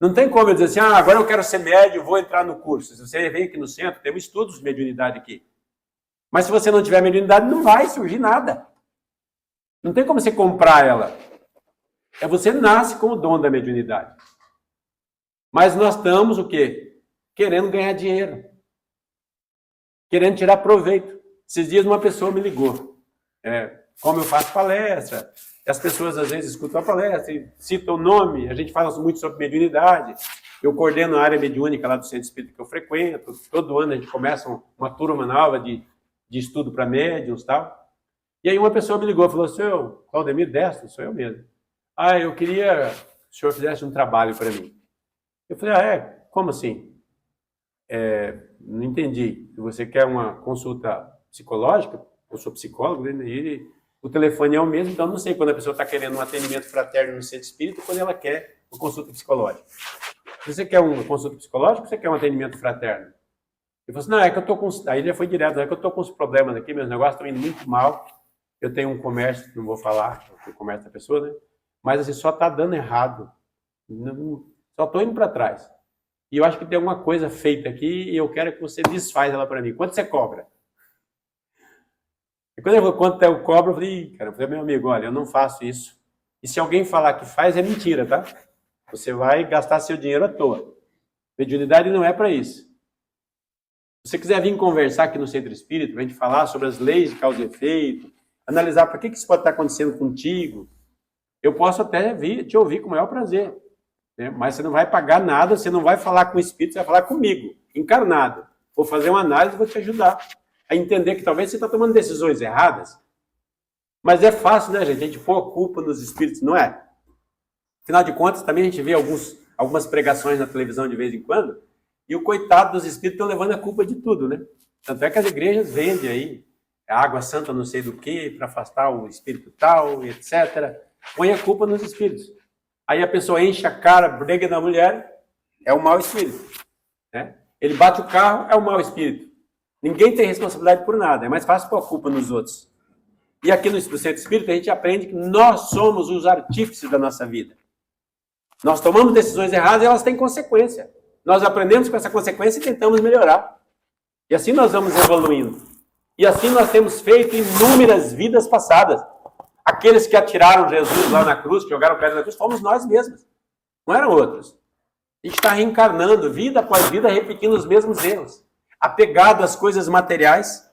Não tem como eu dizer assim, agora eu quero ser médium, vou entrar no curso. Se você vem aqui no centro, temos estudos de mediunidade aqui. Mas se você não tiver mediunidade, não vai surgir nada. Não tem como você comprar ela. Você nasce com o dom da mediunidade. Mas nós estamos o quê? Querendo ganhar dinheiro. Querendo tirar proveito. Esses dias uma pessoa me ligou. Como eu faço palestra, as pessoas às vezes escutam a palestra, citam o nome, a gente fala muito sobre mediunidade. Eu coordeno a área mediúnica lá do Centro Espírita que eu frequento. Todo ano a gente começa uma turma nova de estudo para médiuns e tal. E aí uma pessoa me ligou e falou, senhor Claudemir Destro, sou eu mesmo. Eu queria que o senhor fizesse um trabalho para mim. Eu falei, como assim? Não entendi. Você quer uma consulta psicológica? Eu sou psicólogo, e o telefone é o mesmo, então não sei quando a pessoa está querendo um atendimento fraterno no centro espírita ou quando ela quer uma consulta psicológica. Você quer uma consulta psicológica ou você quer um atendimento fraterno? Ele falou assim, não, é que eu estou com... Aí ele já foi direto, é que eu estou com uns problemas aqui, meus negócios estão indo muito mal, eu tenho um comércio, não vou falar o comércio da pessoa, né? Mas assim, só está dando errado. Só estou indo para trás. E eu acho que tem alguma coisa feita aqui e eu quero que você desfaz ela para mim. Quanto você cobra? E quando ele falou quanto eu cobro, eu falei, cara, eu falei, meu amigo, olha, eu não faço isso. E se alguém falar que faz, é mentira, tá? Você vai gastar seu dinheiro à toa. Mediunidade não é para isso. Se você quiser vir conversar aqui no Centro Espírita, para a gente falar sobre as leis de causa e efeito, analisar por que isso pode estar acontecendo contigo. Eu posso até te ouvir com o maior prazer, né? Mas você não vai pagar nada, você não vai falar com o Espírito, você vai falar comigo, encarnado. Vou fazer uma análise e vou te ajudar a entender que talvez você está tomando decisões erradas. Mas é fácil, né, gente? A gente pôr a culpa nos espíritos, não é? Afinal de contas, também a gente vê algumas pregações na televisão de vez em quando, e o coitado dos espíritos estão levando a culpa de tudo, né? Tanto é que as igrejas vendem aí a água santa não sei do que, para afastar o espírito tal, etc. Põe a culpa nos espíritos. Aí a pessoa enche a cara, briga na mulher, é o mau espírito, né? Ele bate o carro, é o mau espírito. Ninguém tem responsabilidade por nada, é mais fácil pôr a culpa nos outros. E aqui no Centro Espírita a gente aprende que nós somos os artífices da nossa vida. Nós tomamos decisões erradas e elas têm consequência. Nós aprendemos com essa consequência e tentamos melhorar. E assim nós vamos evoluindo. E assim nós temos feito inúmeras vidas passadas. Aqueles que atiraram Jesus lá na cruz, que jogaram pedra na cruz, fomos nós mesmos. Não eram outros. A gente está reencarnando, vida após vida, repetindo os mesmos erros. Apegado às coisas materiais,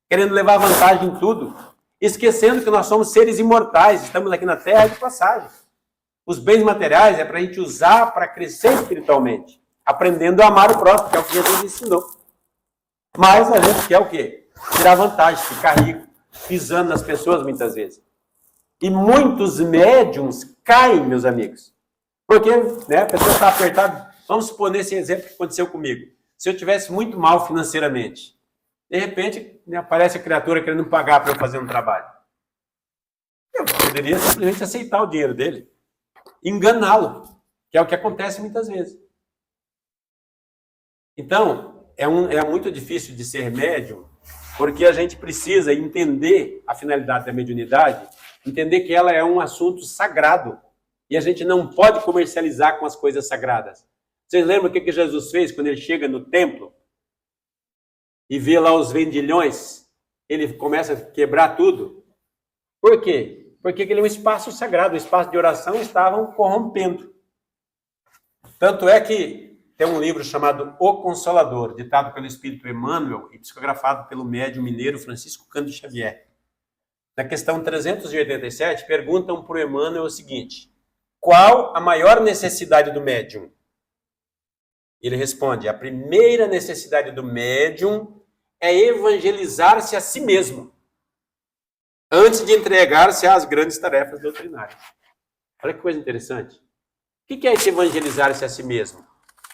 querendo levar vantagem em tudo. Esquecendo que nós somos seres imortais, estamos aqui na Terra de passagem. Os bens materiais é para a gente usar para crescer espiritualmente, aprendendo a amar o próximo, que é o que Jesus ensinou. Mas a gente quer o quê? Tirar vantagem, ficar rico, pisando nas pessoas muitas vezes. E muitos médiums caem, meus amigos. Porque, né, a pessoa está apertada. Vamos supor nesse exemplo que aconteceu comigo. Se eu tivesse muito mal financeiramente, de repente, né, aparece a criatura querendo pagar para eu fazer um trabalho. Eu poderia simplesmente aceitar o dinheiro dele, enganá-lo, que é o que acontece muitas vezes. Então, é muito difícil de ser médium, porque a gente precisa entender a finalidade da mediunidade, entender que ela é um assunto sagrado, e a gente não pode comercializar com as coisas sagradas. Vocês lembram o que Jesus fez quando ele chega no templo e vê lá os vendilhões? Ele começa a quebrar tudo. Por quê? Porque aquele é um espaço sagrado, o espaço de oração estavam corrompendo. Tanto é que tem um livro chamado O Consolador, ditado pelo Espírito Emmanuel e psicografado pelo médium mineiro Francisco Cândido Xavier. Na questão 387, perguntam para o Emmanuel o seguinte: qual a maior necessidade do médium? Ele responde: a primeira necessidade do médium é evangelizar-se a si mesmo, antes de entregar-se às grandes tarefas doutrinárias. Olha que coisa interessante. O que é esse evangelizar-se a si mesmo?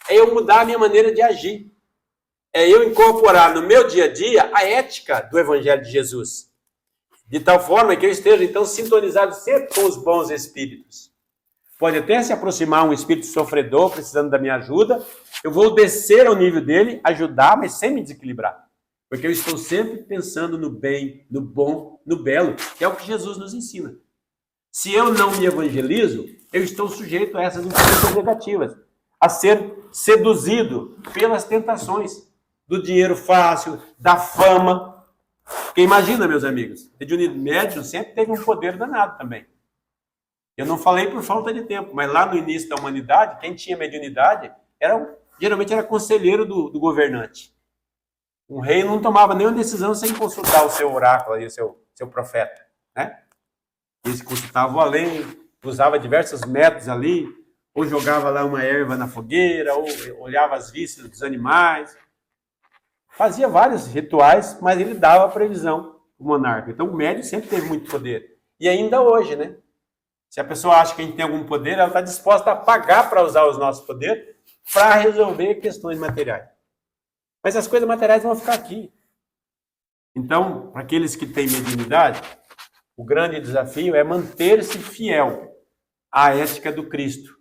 É eu mudar a minha maneira de agir. É eu incorporar no meu dia a dia a ética do Evangelho de Jesus. De tal forma que eu esteja, então, sintonizado sempre com os bons espíritos. Pode até se aproximar um espírito sofredor, precisando da minha ajuda. Eu vou descer ao nível dele, ajudar, mas sem me desequilibrar. Porque eu estou sempre pensando no bem, no bom, no belo, que é o que Jesus nos ensina. Se eu não me evangelizo, eu estou sujeito a essas influências negativas, a ser seduzido pelas tentações do dinheiro fácil, da fama. Porque imagina, meus amigos, mediunidade médium sempre teve um poder danado também. Eu não falei por falta de tempo, mas lá no início da humanidade, quem tinha mediunidade geralmente era conselheiro do governante. Um rei não tomava nenhuma decisão sem consultar o seu oráculo, o seu profeta, né? Eles consultavam além, usava diversos métodos ali, ou jogava lá uma erva na fogueira, ou olhava as vísceras dos animais. Fazia vários rituais, mas ele dava a previsão para o monarca. Então o médium sempre teve muito poder. E ainda hoje, né? Se a pessoa acha que a gente tem algum poder, ela está disposta a pagar para usar os nossos poderes para resolver questões materiais. Mas as coisas materiais vão ficar aqui. Então, para aqueles que têm mediunidade, o grande desafio é manter-se fiel à ética do Cristo,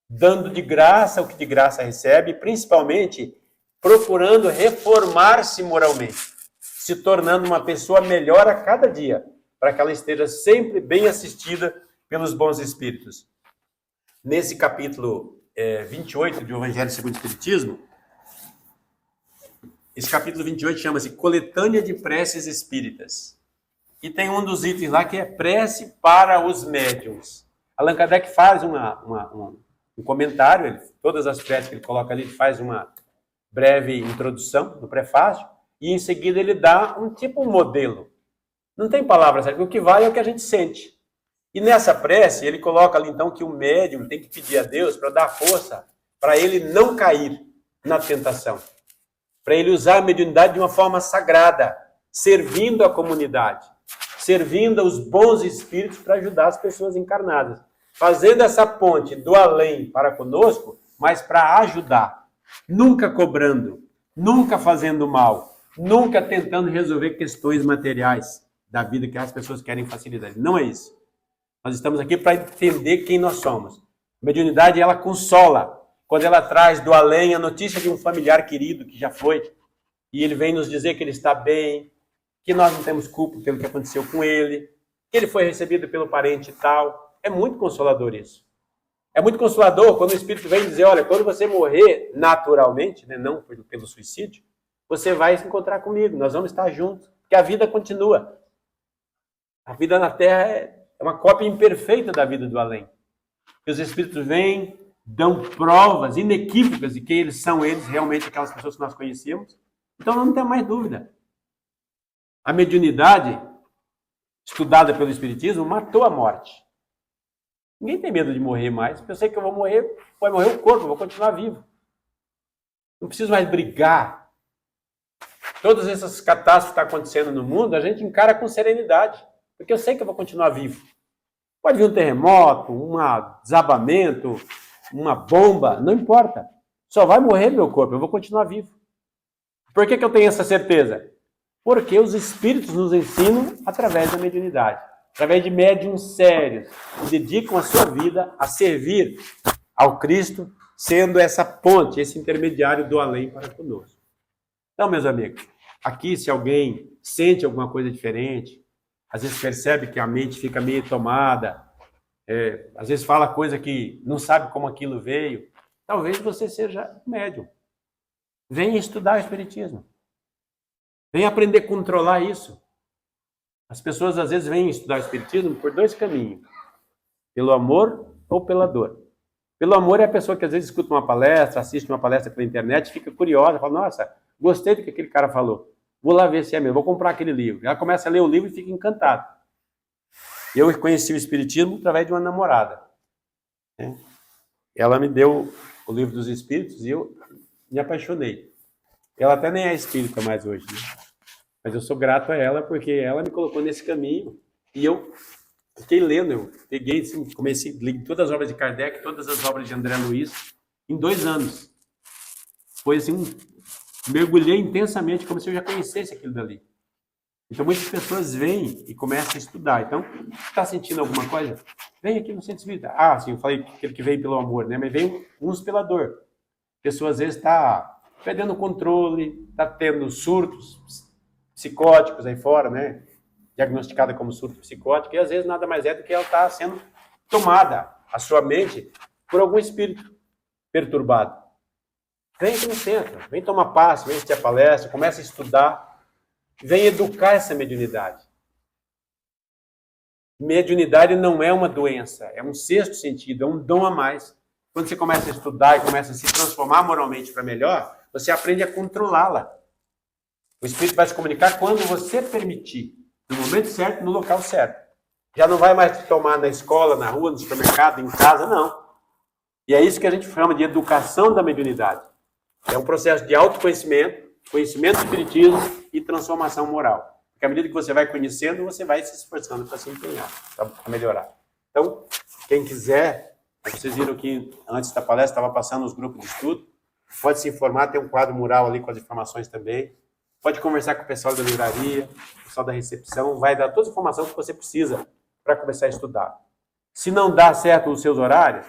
dando de graça o que de graça recebe, principalmente procurando reformar-se moralmente, se tornando uma pessoa melhor a cada dia, para que ela esteja sempre bem assistida pelos bons espíritos. Nesse capítulo 28 do Evangelho segundo o Espiritismo, esse capítulo 28 chama-se Coletânea de Preces Espíritas. E tem um dos itens lá que é prece para os médiuns. Allan Kardec faz um comentário, todas as preces que ele coloca ali, ele faz uma breve introdução no prefácio, e em seguida ele dá um modelo Não tem palavra certa, o que vale é o que a gente sente. E nessa prece, ele coloca ali então que o médium tem que pedir a Deus para dar força para ele não cair na tentação. Para ele usar a mediunidade de uma forma sagrada, servindo a comunidade, servindo aos bons espíritos para ajudar as pessoas encarnadas. Fazendo essa ponte do além para conosco, mas para ajudar. Nunca cobrando, nunca fazendo mal, nunca tentando resolver questões materiais da vida que as pessoas querem facilidade. Não é isso. Nós estamos aqui para entender quem nós somos. A mediunidade, ela consola. Quando ela traz do além a notícia de um familiar querido que já foi, e ele vem nos dizer que ele está bem, que nós não temos culpa pelo que aconteceu com ele, que ele foi recebido pelo parente e tal. É muito consolador isso. É muito consolador quando o Espírito vem dizer, olha, quando você morrer naturalmente, né, não pelo suicídio, você vai se encontrar comigo, nós vamos estar juntos, porque a vida continua. A vida na Terra é uma cópia imperfeita da vida do além. E os Espíritos vêm, dão provas inequívocas de que eles são realmente aquelas pessoas que nós conhecíamos. Então não tem mais dúvida. A mediunidade, estudada pelo Espiritismo, matou a morte. Ninguém tem medo de morrer mais. Eu sei que eu vou morrer, vai morrer o corpo, eu vou continuar vivo. Não preciso mais brigar. Todas essas catástrofes que estão acontecendo no mundo, a gente encara com serenidade. Porque eu sei que eu vou continuar vivo. Pode vir um terremoto, um desabamento, uma bomba, não importa. Só vai morrer meu corpo, eu vou continuar vivo. Por que eu tenho essa certeza? Porque os espíritos nos ensinam através da mediunidade. Através de médiuns sérios, que dedicam a sua vida a servir ao Cristo, sendo essa ponte, esse intermediário do além para conosco. Então, meus amigos, aqui se alguém sente alguma coisa diferente, às vezes percebe que a mente fica meio tomada, às vezes fala coisa que não sabe como aquilo veio, talvez você seja médium. Venha estudar o Espiritismo. Venha aprender a controlar isso. As pessoas às vezes vêm estudar o Espiritismo por dois caminhos. Pelo amor ou pela dor. Pelo amor é a pessoa que às vezes escuta uma palestra, assiste uma palestra pela internet, fica curiosa, fala, nossa, gostei do que aquele cara falou. Vou lá ver se é mesmo, vou comprar aquele livro. Ela começa a ler o livro e fica encantada. Eu conheci o Espiritismo através de uma namorada. Ela me deu o livro dos Espíritos e eu me apaixonei. Ela até nem é espírita mais hoje, né? Mas eu sou grato a ela porque ela me colocou nesse caminho e eu fiquei lendo. Eu peguei, assim, comecei a ler todas as obras de Kardec, todas as obras de André Luiz, em 2 anos. Foi assim, mergulhei intensamente como se eu já conhecesse aquilo dali. Então muitas pessoas vêm e começam a estudar. Então, está sentindo alguma coisa? Vem aqui no Centro Espírita. Ah, sim, eu falei aquele que veio pelo amor, né? Mas vem uns pela dor. A pessoa às vezes está perdendo o controle, está tendo surtos psicóticos aí fora, né? Diagnosticada como surto psicótico, e às vezes nada mais é do que ela está sendo tomada, a sua mente, por algum espírito perturbado. Vem aqui no centro, vem tomar passe, vem assistir a palestra, começa a estudar, vem educar essa mediunidade. Mediunidade não é uma doença, é um sexto sentido, é um dom a mais. Quando você começa a estudar e começa a se transformar moralmente para melhor, você aprende a controlá-la. O Espírito vai se comunicar quando você permitir, no momento certo, no local certo. Já não vai mais te tomar na escola, na rua, no supermercado, em casa, não. E é isso que a gente chama de educação da mediunidade. É um processo de autoconhecimento, conhecimento do espiritismo e transformação moral. Porque à medida que você vai conhecendo, você vai se esforçando para se empenhar, para melhorar. Então, quem quiser, vocês viram que antes da palestra estava passando os grupos de estudo, pode se informar, tem um quadro mural ali com as informações também. Pode conversar com o pessoal da livraria, o pessoal da recepção, vai dar toda a informação que você precisa para começar a estudar. Se não dá certo os seus horários,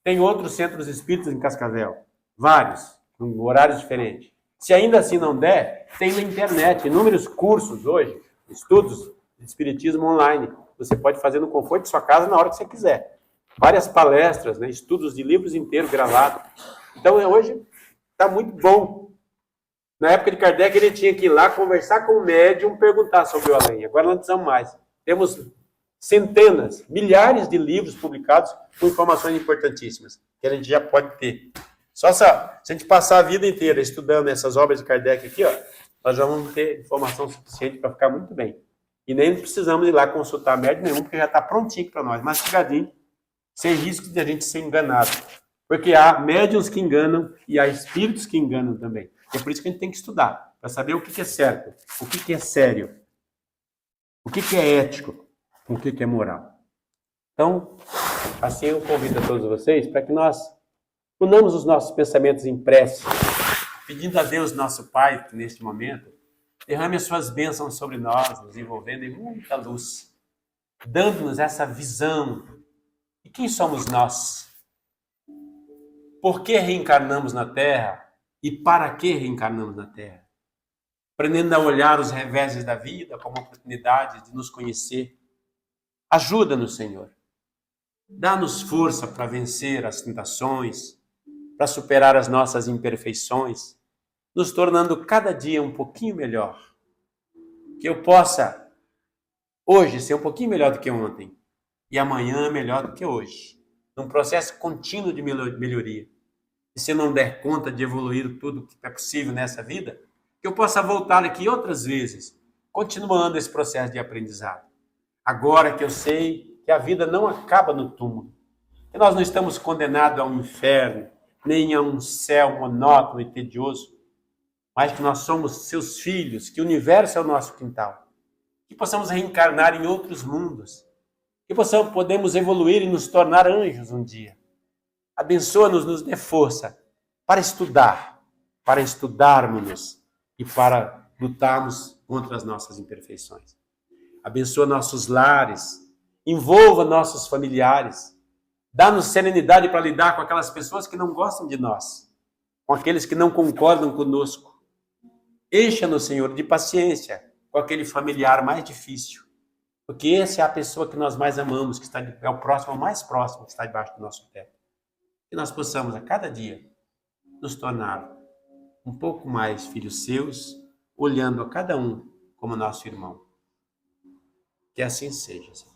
tem outros centros espíritas em Cascavel, vários, com horários diferentes. Se ainda assim não der, tem na internet inúmeros cursos hoje, estudos de espiritismo online. Você pode fazer no conforto de sua casa na hora que você quiser. Várias palestras, né, estudos de livros inteiros gravados. Então hoje está muito bom. Na época de Kardec, ele tinha que ir lá conversar com o médium, perguntar sobre o além. Agora não precisamos mais. Temos centenas, milhares de livros publicados com informações importantíssimas, que a gente já pode ter. Só se a gente passar a vida inteira estudando essas obras de Kardec aqui, ó, nós já vamos ter informação suficiente para ficar muito bem. E nem precisamos ir lá consultar médico nenhum, porque já está prontinho para nós, mastigadinho, sem risco de a gente ser enganado. Porque há médiuns que enganam e há espíritos que enganam também. É por isso que a gente tem que estudar, para saber o que é certo, o que é sério, o que é ético, o que é moral. Então, assim eu convido a todos vocês para que nós unamos os nossos pensamentos em prece, pedindo a Deus, nosso Pai, que neste momento derrame as suas bênçãos sobre nós, nos envolvendo em muita luz, dando-nos essa visão de quem somos nós, por que reencarnamos na Terra e para que reencarnamos na Terra, aprendendo a olhar os reveses da vida como oportunidade de nos conhecer. Ajuda-nos, Senhor. Dá-nos força para vencer as tentações, para superar as nossas imperfeições, nos tornando cada dia um pouquinho melhor. Que eu possa, hoje, ser um pouquinho melhor do que ontem e amanhã melhor do que hoje. Num processo contínuo de melhoria. E se eu não der conta de evoluir tudo que é possível nessa vida, que eu possa voltar aqui outras vezes, continuando esse processo de aprendizado. Agora que eu sei que a vida não acaba no túmulo, que nós não estamos condenados a um inferno, nem a um céu monótono e tedioso, mas que nós somos seus filhos, que o universo é o nosso quintal, que possamos reencarnar em outros mundos, que podemos evoluir e nos tornar anjos um dia. Abençoa-nos, nos dê força para estudar, para estudarmos e para lutarmos contra as nossas imperfeições. Abençoa nossos lares, envolva nossos familiares, dá-nos serenidade para lidar com aquelas pessoas que não gostam de nós, com aqueles que não concordam conosco. Encha-nos, Senhor, de paciência com aquele familiar mais difícil, porque essa é a pessoa que nós mais amamos, que é o próximo, o mais próximo, que está debaixo do nosso teto. Que nós possamos, a cada dia, nos tornar um pouco mais filhos seus, olhando a cada um como nosso irmão. Que assim seja, Senhor.